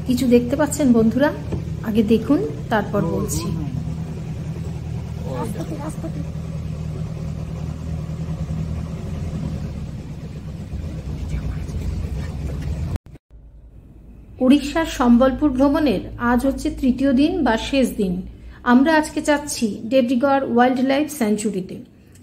কিছু দেখতে পাচ্ছেন বন্ধুরা? আগে দেখুন, তারপর বলছি। উড়িষ্যার সম্বলপুর ভ্রমণের আজ হচ্ছে তৃতীয় দিন বা শেষ দিন। আমরা আজকে যাচ্ছি দেবরিগড় ওয়াইল্ড লাইফ স্যাংচুরিতে।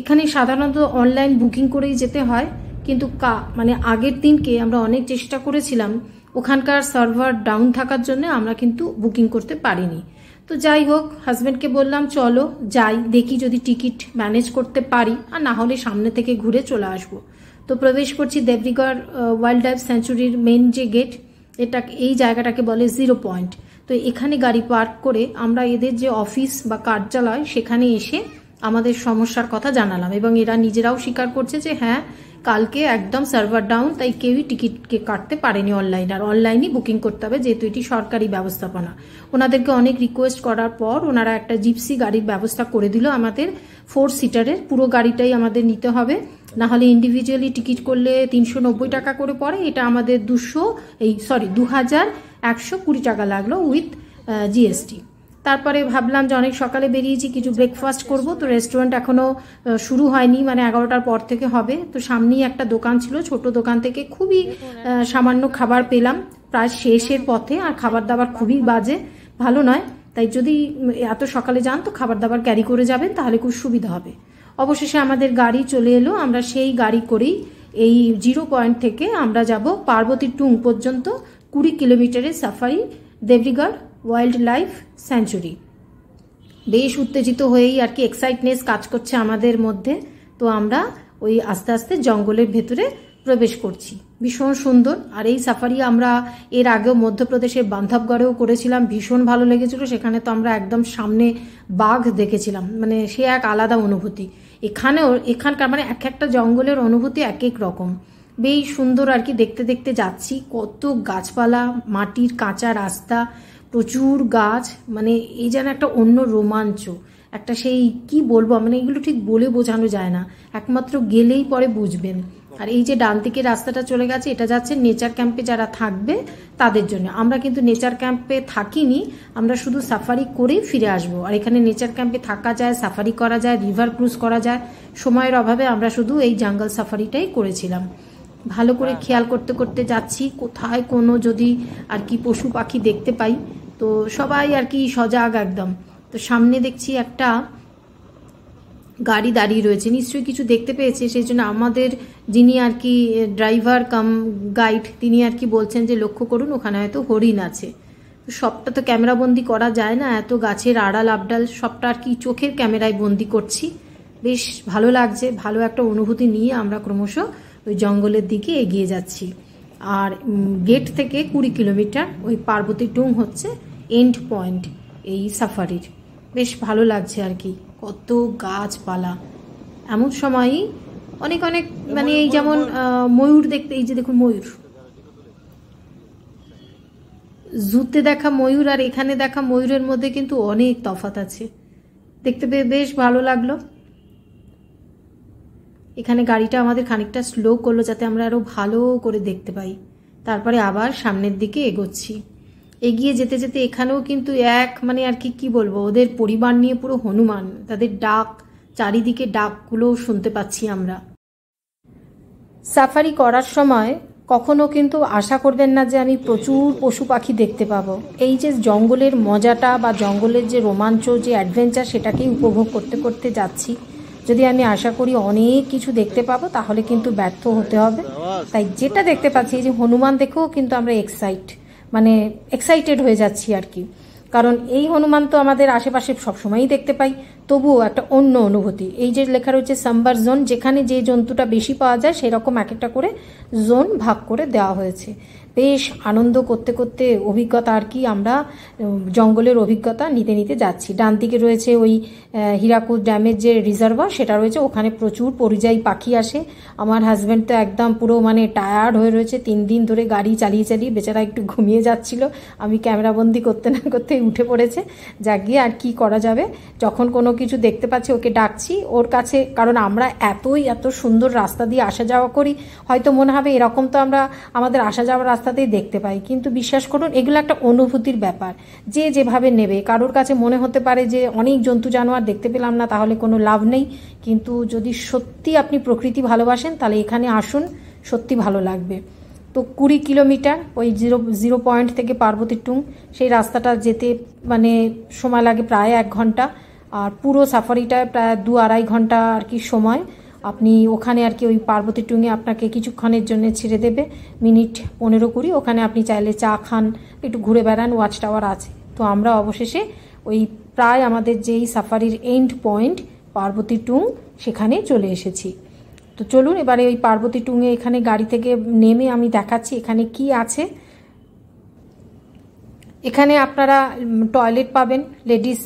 এখানে সাধারণত অনলাইন বুকিং করেই যেতে হয়, কিন্তু আগের দিনকে আমরা অনেক চেষ্টা করেছিলাম, ওখানকার সার্ভার ডাউন থাকার জন্য আমরা কিন্তু বুকিং করতে পারিনি। তো যাই হোক, হাজব্যান্ডকে বললাম চলো যাই, দেখি যদি টিকিট ম্যানেজ করতে পারি, আর না হলে সামনে থেকে ঘুরে চলে আসবো। তো প্রবেশ করছি দেবরিগড় ওয়াইল্ড লাইফ স্যাংচুরির মেন যে গেট, এই জায়গাটাকে বলে 0 পয়েন্ট। তো এখানে গাড়ি পার্ক করে আমরা এদের যে অফিস বা কার্যালয় সেখানে এসে আমাদের সমস্যার কথা জানালাম, এবং এরা নিজেরাও স্বীকার করছে যে হ্যাঁ, কালকে একদম সার্ভার ডাউন, তাই কেউই টিকিটকে কাটতে পারেনি অনলাইন, আর অনলাইনই বুকিং করতে হবে যেহেতু এটি সরকারি ব্যবস্থাপনা। ওনাদেরকে অনেক রিকোয়েস্ট করার পর ওনারা একটা জিপসি গাড়ির ব্যবস্থা করে দিল আমাদের, 4 সিটারের। পুরো গাড়িটাই আমাদের নিতে হবে, না হলে ইন্ডিভিজুয়ালি টিকিট করলে 390 টাকা করে পড়ে। এটা আমাদের 2120 টাকা লাগলো উইথ জিএসটি। তারপরে ভাবলাম যে অনেক সকালে বেরিয়েছি, কিছু ব্রেকফাস্ট করব। তো রেস্টুরেন্ট এখনো শুরু হয়নি, 11টার পর থেকে হবে। তো সামনেই একটা দোকান ছিল, ছোট দোকান থেকে খুবই সামান্য খাবার পেলাম প্রায় শেষের পথে। আর খাবার দাবার খুবই বাজে, ভালো নয়। তাই যদি এত সকালে যান তো খাবার দাবার ক্যারি করে যাবেন, তাহলে খুব সুবিধা হবে। অবশেষে আমাদের গাড়ি চলে এলো, আমরা সেই গাড়ি করেই এই 0 পয়েন্ট থেকে আমরা যাব পার্বতী টুং পর্যন্ত 20 কিলোমিটারের সাফারি দেবরিগড় ওয়াইল্ড লাইফ স্যাংচুরি। বেশ উত্তেজিত হয়েই আর কি এক্সাইটনেস কাজ করছে আমাদের মধ্যে। তো আমরা ওই আস্তে আস্তে জঙ্গলের ভেতরে প্রবেশ করছি, ভীষণ সুন্দর। আর এই সাফারি আমরা এর আগেও মধ্যপ্রদেশের বান্ধবগড়েও করেছিলাম, ভীষণ ভালো লেগেছিল। সেখানে তো আমরা একদম সামনে বাঘ দেখেছিলাম, সে এক আলাদা অনুভূতি। এখানকার এক একটা জঙ্গলের অনুভূতি এক এক রকম, বেশ সুন্দর আর কি। দেখতে দেখতে যাচ্ছি, কত গাছপালা, মাটির কাঁচা রাস্তা, প্রচুর গাছ, এই যেন একটা অন্য রোমাঞ্চ, একটা সেই কি বলবো, এগুলো ঠিক বলে বোঝানো যায় না, একমাত্র গেলেই পরে বুঝবেন। আর এই যে ডান দিকে রাস্তাটা চলে গেছে, এটা যাচ্ছে নেচার ক্যাম্পে যারা থাকবে তাদের জন্য। আমরা কিন্তু নেচার ক্যাম্পে থাকিনি, আমরা শুধু সাফারি করেই ফিরে আসবো। আর এখানে নেচার ক্যাম্পে থাকা যায়, সাফারি করা যায়, রিভার ক্রুজ করা যায়। সময়ের অভাবে আমরা শুধু এই জঙ্গল সাফারিটাই করেছিলাম। ভালো করে খেয়াল করতে করতে যাচ্ছি, কোথায় কোনো যদি আর কি পশু পাখি দেখতে পাই তো সবাই আর কি সজাগ একদম। তো সামনে দেখছি একটা গাড়ি দাঁড়িয়ে রয়েছে, নিশ্চয়ই কিছু দেখতে পেয়েছে, সেই জন্য আমাদের যিনি আর কি ড্রাইভার কাম গাইড, তিনি আর কি বলছেন যে লক্ষ্য করুন ওখানে হয়তো হরিণ আছে। তো সবটা তো ক্যামেরা বন্দি করা যায় না, এত গাছের আড়াল আবডাল, সবটা আর কি চোখের ক্যামেরায় বন্দি করছি। বেশ ভালো লাগছে, ভালো একটা অনুভূতি নিয়ে আমরা ক্রমশ ওই জঙ্গলের দিকে এগিয়ে যাচ্ছি। আর গেট থেকে 20 কিলোমিটার ওই পার্বতী টুং হচ্ছে এন্ড পয়েন্ট এই সাফারির। বেশ ভালো লাগছে আর কি, কত গাছপালা। এমন সময়ই অনেক অনেক এই যেমন ময়ূর দেখতে, এই যে দেখুন ময়ূর, জুতে দেখা ময়ূর আর এখানে দেখা ময়ূরের মধ্যে কিন্তু অনেক তফাৎ আছে, দেখতে পেয়ে বেশ ভালো লাগলো। এখানে গাড়িটা আমাদের খানিকটা স্লো করলো যাতে আমরা আরো ভালো করে দেখতে পাই। তারপরে আবার সামনের দিকে এগোচ্ছি। এগিয়ে যেতে যেতে এখানেও কিন্তু এক আর কি বলবো, ওদের পরিবার নিয়ে পুরো হনুমান, তাদের ডাক, চারিদিকে ডাকগুলো শুনতে পাচ্ছি আমরা। সাফারি করার সময় কখনো কিন্তু আশা করবেন না যে আমি প্রচুর পশু পাখি দেখতে পাবো। এই যে জঙ্গলের মজাটা বা জঙ্গলের যে রোমাঞ্চ, যে অ্যাডভেঞ্চার, সেটাকেই উপভোগ করতে করতে যাচ্ছি। যদি আমি আশা করি অনেক কিছু দেখতে পাবো তাহলে কিন্তু ব্যর্থ হতে হবে। তাই যেটা দেখতে পাচ্ছি, এই যে হনুমান দেখেও কিন্তু আমরা এক্সাইটেড হয়ে যাচ্ছি আর কি। কারণ এই হনুমান তো আমাদের আশেপাশে সবসময়ই দেখতে পাই, তবুও একটা অন্য অনুভূতি। এই যে লেখা রয়েছে সাম্বার জোন, যেখানে যে জন্তুটা বেশি পাওয়া যায় সেরকম এক একটা করে জোন ভাগ করে দেওয়া হয়েছে। বেশ আনন্দ করতে করতে অভিজ্ঞতা আর কি, আমরা জঙ্গলের অভিজ্ঞতা নিতে নিতে যাচ্ছি। ডান দিকে রয়েছে ওই হীরাকুদ ড্যামের যে রিজার্ভার সেটা রয়েছে, ওখানে প্রচুর পরিযায়ী পাখি আসে। আমার হাজব্যান্ড তো একদম পুরো টায়ার্ড হয়ে রয়েছে, 3 দিন ধরে গাড়ি চালিয়ে চালিয়ে বেচারা একটু ঘুমিয়ে যাচ্ছিল। আমি ক্যামেরাবন্দি করতে না করতেই উঠে পড়েছে। যাক গিয়ে আর কি করা যাবে, যখন কোনো কিছু দেখতে পাচ্ছি ওকে ডাকছি ওর কাছে। কারণ আমরা এত সুন্দর রাস্তা দিয়ে আসা যাওয়া করি, হয়তো মনে হবে এরকম তো আমরা আমাদের আসা যাওয়ার রাস্তা রাস্তাতেই দেখতে পাই, কিন্তু বিশ্বাস করুন এগুলো একটা অনুভূতির ব্যাপার, যে যেভাবে নেবে। কারোর কাছে মনে হতে পারে যে অনেক জন্তু জানোয়ার দেখতে পেলাম না, তাহলে কোনো লাভ নেই, কিন্তু যদি সত্যি আপনি প্রকৃতি ভালোবাসেন তাহলে এখানে আসুন, সত্যি ভালো লাগবে। তো 20 কিলোমিটার ওই জিরো পয়েন্ট থেকে পার্বতী টুং, সেই রাস্তাটা যেতে মানে সময় লাগে প্রায় 1 ঘন্টা, আর পুরো সাফারিটায় প্রায় 2-2.5 ঘন্টা আর কি সময়। আপনি ওখানে আর কি ওই পার্বতী টুঙে আপনাকে কিছুক্ষণের জন্য ছেড়ে দেবে, মিনিট 15-20, ওখানে আপনি চাইলে চা খান, একটু ঘুরে বেড়ান, ওয়াচ টাওয়ার আছে। তো আমরা অবশেষে ওই প্রায় আমাদের যেই সাফারির এন্ড পয়েন্ট পার্বতী টুং সেখানে চলে এসেছি। তো চলুন এবারে ওই পার্বতী টুঙে এখানে গাড়ি থেকে নেমে আমি দেখাচ্ছি এখানে কি আছে। এখানে আপনারা টয়লেট পাবেন, লেডিস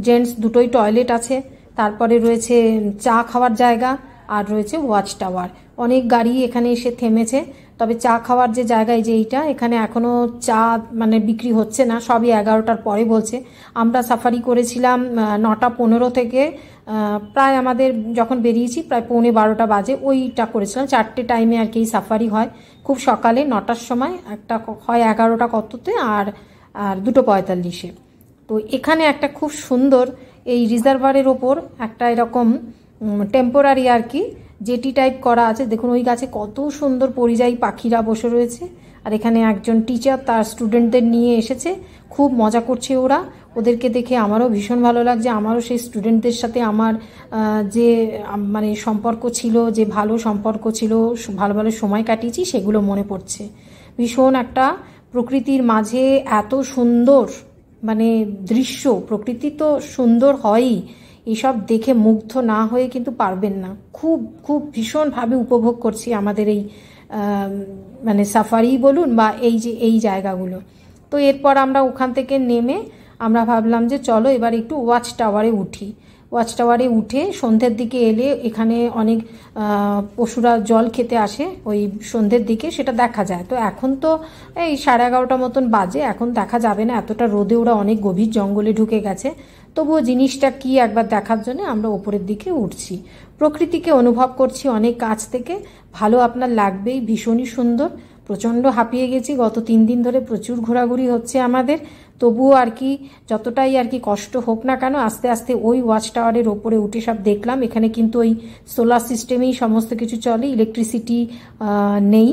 জেন্টস দুটোই টয়লেট আছে, তারপরে রয়েছে চা খাওয়ার জায়গা, আর রয়েছে ওয়াচ টাওয়ার। অনেক গাড়ি এখানে এসে থেমেছে, তবে চা খাওয়ার যে জায়গায় যে এইটা, এখানে এখনও চা মানে বিক্রি হচ্ছে না, সবই 11টার পরে বলছে। আমরা সাফারি করেছিলাম 9:15 থেকে, প্রায় আমাদের যখন বেরিয়েছি প্রায় 11:15 বাজে, ওইটা করেছিলাম। 4টে টাইমে আর কি সাফারি হয়, খুব সকালে 9টার সময়, একটা হয় 11টা কততে, আর 2:45-এ। তো এখানে একটা খুব সুন্দর এই রিজার্ভারের ওপর একটা এরকম টেম্পোরারি আর কি জেটি টাইপ করা আছে। দেখুন ওই গাছে কত সুন্দর পরিযায়ী পাখিরা বসে রয়েছে, আর এখানে একজন টিচার তার স্টুডেন্টদের নিয়ে এসেছে, খুব মজা করছে ওরা। ওদেরকে দেখে আমারও ভীষণ ভালো লাগছে, আমারও সেই স্টুডেন্টদের সাথে আমার যে মানে সম্পর্ক ছিল, যে ভালো সম্পর্ক ছিল, ভালো ভালো সময় কাটিয়েছি, সেগুলো মনে পড়ছে। ভীষণ একটা প্রকৃতির মাঝে এত সুন্দর মানে দৃশ্য, প্রকৃতি তো সুন্দর হয়ই, এইসব দেখে মুগ্ধ না হয়ে কিন্তু পারবেন না। খুব খুব ভীষণভাবে উপভোগ করছি আমাদের এই মানে সাফারি বলুন বা এই যে এই জায়গাগুলো। তো এরপর আমরা ওখান থেকে নেমে আমরা ভাবলাম যে চলো এবার একটু ওয়াচ টাওয়ারে উঠি। ওয়াচ টাওয়ারে উঠে সন্ধ্যের দিকে এলে এখানে অনেক পশুরা জল খেতে আসে ওই সন্ধ্যের দিকে, সেটা দেখা যায়। তো এখন তো এই 11:30 মতন বাজে, এখন দেখা যাবে না, এতটা রোদে ওরা অনেক গভীর জঙ্গলে ঢুকে গেছে। তবুও জিনিসটা কি একবার দেখার জন্য আমরা ওপরের দিকে উঠছি, প্রকৃতিকে অনুভব করছি অনেক কাছ থেকে। ভালো আপনার লাগবেই, ভীষণই সুন্দর। প্রচণ্ড হাঁপিয়ে গেছি, গত 3 দিন ধরে প্রচুর ঘোরাঘুরি হচ্ছে আমাদের। তবুও আর কি যতটাই আর কি কষ্ট হোক না কেন, আস্তে আস্তে ওই ওয়াচ টাওয়ারের ওপরে উঠে সব দেখলাম। এখানে কিন্তু ওই সোলার সিস্টেমেই সমস্ত কিছু চলে, ইলেকট্রিসিটি নেই,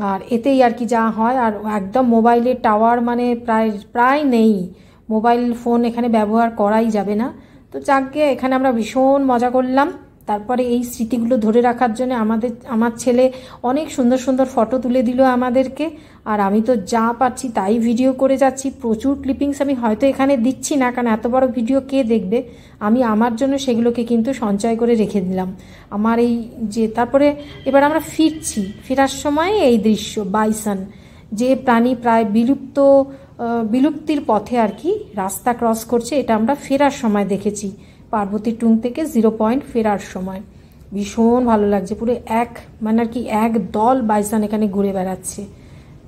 আর এতেই আর কি যা হয়। আর একদম মোবাইলের টাওয়ার মানে প্রায় নেই, মোবাইল ফোন এখানে ব্যবহার করাই যাবে না। তো যাকে এখানে আমরা ভীষণ মজা করলাম। তারপরে এই স্মৃতিগুলো ধরে রাখার জন্য আমার ছেলে অনেক সুন্দর সুন্দর ফটো তুলে দিল আমাদেরকে, আর আমি তো যা পাচ্ছি তাই ভিডিও করে যাচ্ছি। প্রচুর ক্লিপিংস আমি হয়তো এখানে দিচ্ছি না, কারণ এত বড় ভিডিও কে দেখবে। আমি আমার জন্য সেগুলোকে কিন্তু সঞ্চয় করে রেখে দিলাম আমার এই যে। তারপরে এবার আমরা ফেরার সময় এই দৃশ্য, বাইসন যে প্রাণী প্রায় বিলুপ্তির পথে আর কি রাস্তা ক্রস করছে, এটা আমরা ফেরার সময় দেখেছি, পার্বতী টুং থেকে 0 পয়েন্ট ফেরার সময়। ভীষণ ভালো লাগছে, পুরো মানে আর কি এক দল বাইসন এখানে ঘুরে বেড়াচ্ছে।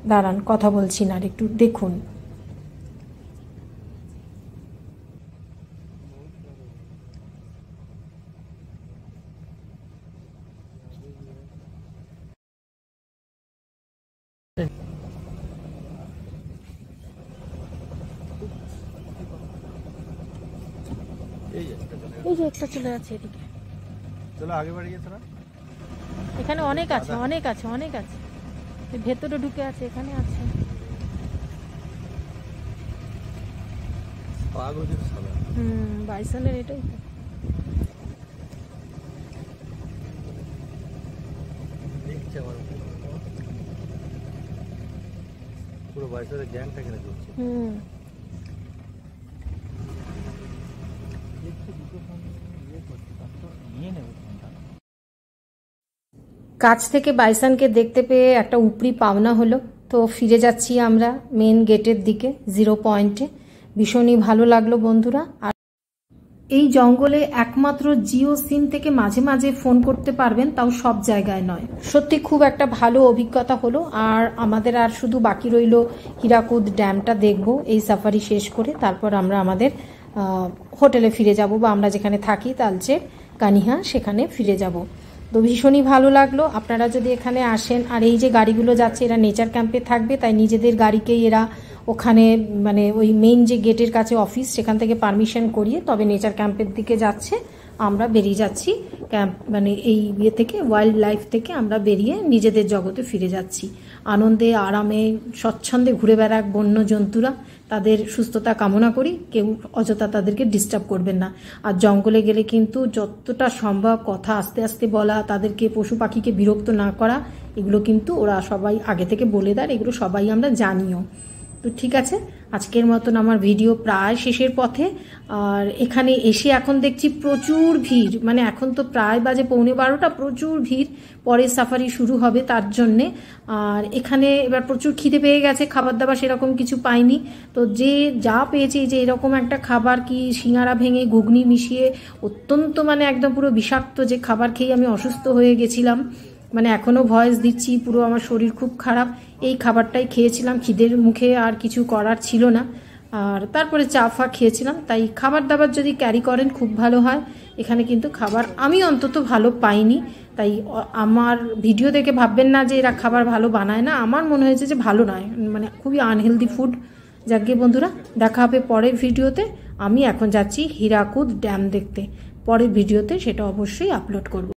দাঁড়ান, কথা বলছি না, আর একটু দেখুন। এই যে একটা চলে যাচ্ছে এদিকে, চলো আগে বাড়ি গেছে না, এখানে অনেক আছে অনেক আছে, ভেতরে ঢুকে আছে, এখানে আছে। বাইসনের এটাই তো। পুরো বাইসনের গ্যাংটা এখানে চলছে। কাছ থেকে বাইসনকে দেখতে পেয়ে একটা উপরি পাওনা হলো। তো ফিরে যাচ্ছি আমরা মেন গেটের দিকে, 0 পয়েন্টে। ভীষণই ভালো লাগলো বন্ধুরা। আর এই জঙ্গলে একমাত্র জিও সিম থেকে মাঝে মাঝে ফোন করতে পারবেন, তাও সব জায়গায় নয়। সত্যি খুব একটা ভালো অভিজ্ঞতা হলো। আর আমাদের আর শুধু বাকি রইল হীরাকুদ ড্যামটা দেখব এই সাফারি শেষ করে। তারপর আমরা আমাদের হোটেলে ফিরে যাব, বা আমরা যেখানে থাকি তালচের কানিহা, সেখানে ফিরে যাব। তো ভীষণই ভালো লাগলো। আপনারা যদি এখানে আসেন, আর এই যে গাড়িগুলো যাচ্ছে এরা নেচার ক্যাম্পে থাকবে, তাই নিজেদের গাড়িকেই এরা ওখানে মানে ওই মেইন যে গেটের কাছে অফিস সেখান থেকে পারমিশন করিয়ে তবে নেচার ক্যাম্পের দিকে যাচ্ছে। আমরা বেরিয়ে যাচ্ছি ক্যাম্প মানে এই ইয়ে থেকে, ওয়াইল্ড লাইফ থেকে আমরা বেরিয়ে নিজেদের জগতে ফিরে যাচ্ছি। আনন্দে আরামে স্বচ্ছন্দে ঘুরে বেড়াক বন্য জন্তুরা, তাদের সুস্থতা কামনা করি। কেউ অযথা তাদেরকে ডিস্টার্ব করবেন না। আর জঙ্গলে গেলে কিন্তু যতটা সম্ভব কথা আস্তে আস্তে বলা, তাদেরকে পশু পাখিকে বিরক্ত না করা, এগুলো কিন্তু ওরা সবাই আগে থেকে বলে দেয়, এগুলো সবাই আমরা জানিও। তো ঠিক আছে, আজকের মতন আমার ভিডিও প্রায় শেষের পথে। আর এখানে এসে এখন দেখছি প্রচুর ভিড়, মানে এখন তো প্রায় বাজে 11:15, প্রচুর ভিড়। পরে সাফারি শুরু হবে তার জন্যে। আর এখানে এবার প্রচুর খিদে পেয়ে গেছে, খাবার দাবার সেরকম কিছু পাইনি। তো যে যা পেয়েছি, যে এরকম একটা খাবার, কি সিঙ্গারা ভেঙে ঘুগনি মিশিয়ে অত্যন্ত মানে একদম পুরো বিষাক্ত, যে খাবার খেয়ে আমি অসুস্থ হয়ে গেছিলাম, মানে এখনও ভয়েস দিচ্ছি, পুরো আমার শরীর খুব খারাপ। এই খাবারটাই খেয়েছিলাম, খিদের মুখে আর কিছু করার ছিল না। আর তারপরে চা ফা খেয়েছিলাম। তাই খাবার দাবার যদি ক্যারি করেন খুব ভালো হয়। এখানে কিন্তু খাবার আমি অন্তত ভালো পাইনি। তাই আমার ভিডিও দেখে ভাববেন না যে এরা খাবার ভালো বানায় না, আমার মনে হয়েছে যে ভালো নয়, মানে খুবই আনহেলদি ফুড। যাকে বন্ধুরা, দেখা হবে পরের ভিডিওতে। আমি এখন যাচ্ছি হীরাকুদ ড্যাম দেখতে, পরের ভিডিওতে সেটা অবশ্যই আপলোড করব।